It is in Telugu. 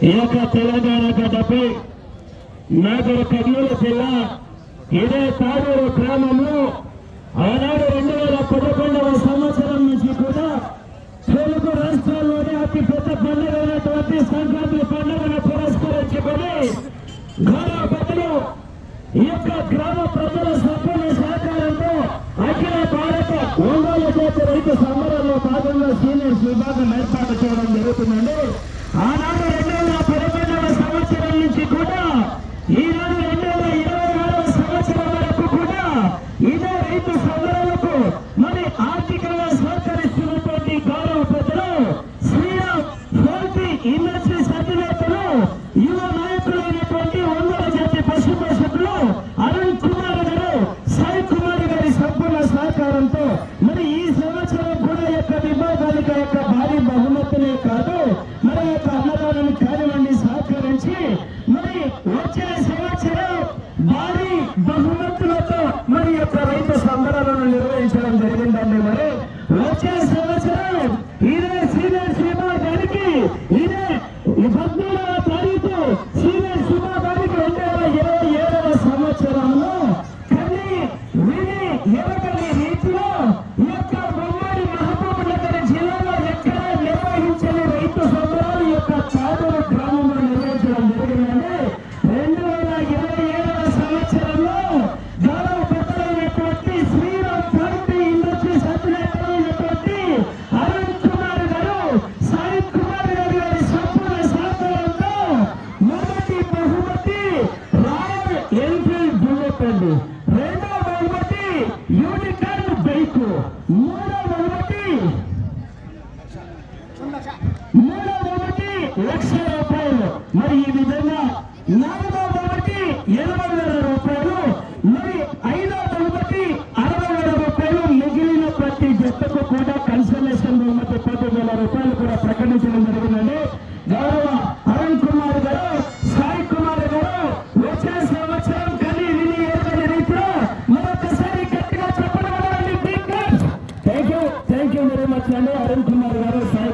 ఈ యొక్క తెలంగాణ గడ్డపై నాగర్ కర్నూలు జిల్లా ఇదే తాడూరు గ్రామంలో ఆనాడు 2011వ సంవత్సరం నుంచి కూడా తెలుగు రాష్ట్రాల్లోనే అతి పెద్ద పండుగ అయినటువంటి సంక్రాంతి పండుగను పురస్కరించుకొని గౌరవ పెద్దలు ఈ యొక్క గ్రామ ప్రజల సంపూర్ణ సహకారంతో అఖిల భారత ఒంగోలు జాతి రైతు సంబరాల్లో భాగంగా సీనియర్స్ విభాగం ఏర్పాటు చేయడం జరుగుతుందండి. ఆనాడు 2011వ సంవత్సరం నుంచి కూడా ఈనాడు 2026వ సంవత్సరం వరకు కూడా ఇదే రైతు సంబరాలకు మరి ఆర్థికంగా సహకరిస్తున్నటువంటి గౌరవ పెద్దలు శ్రీరామ్ ఫోర్టీ ఇండస్ట్రీస్ అధినేతలు యువ నాయకులైనటువంటి ఒంగోలు జాతి పశు పోషకులు అరుణ్ కుమార్ గారు సాయి కుమార్ గారి సంపూర్ణ సహకారంతో మరి ఈ సంవత్సరం కూడా యొక్క విభాగానికి యొక్క భారీ బహుమతులే కాదు మరి యొక్క అన్నదానం కార్యక్రమాన్ని సహకరించి మరి వచ్చే సంవత్సరం భారీ బహుమతులతో మరి యొక్క రైతు సంబరాలను నిర్వహించడం జరిగిందండి. మరి వచ్చే సంవత్సరం ఇదే సీనియర్ విభాగానికి ఇదే 17వ తారీఖు సీనియర్ విభాగానికి 2027వ సంవత్సరంలో కని విని ఎరగని రీతిలో ఈ యొక్క ఉమ్మడి మహబూబ్ నగర్ జిల్లాలో ఎక్కడ నిర్వహించని రైతు సంబరాలు యొక్క తాడూరు గ్రామంలో నిర్వహించడం జరిగిందండి. 2027వ సంవత్సరంలో గౌరవ పెద్దలైనటువంటి శ్రీరామ్ ఫోర్టీ ఇండస్ట్రీస్ అధినేతలైనటువంటి అరుణ్ కుమార్ గారు సాయి కుమార్ గారి సంపూర్ణ సహకారంతో మొదటి బహుమతి రాయల్ ఎన్ఫీల్డ్ బుల్లెట్ అండి, రెండో బహుమతి యూనికార్న్ బైక్, మూడో బహుమతి ₹1,00,000. మరి ఈ విధంగా నాలుగో బహుమతి ₹80,000, మరి ఐదో బహుమతి ₹60,000. మిగిలిన ప్రతి జట్టుకు కూడా కన్సలేషన్ బహుమతి ₹10,000 కూడా ప్రకటించడం జరిగిందండి. గౌరవ అరుణ్ కుమార్ గారు సాయి కుమార్ గారు వచ్చే సంవత్సరం కని విని ఎరగని రీతిలో మరొకసారి గట్టిగా చెప్పడం. థ్యాంక్ యూ వెరీ మచ్ అండి అరుణ్ కుమార్ గారు సాయి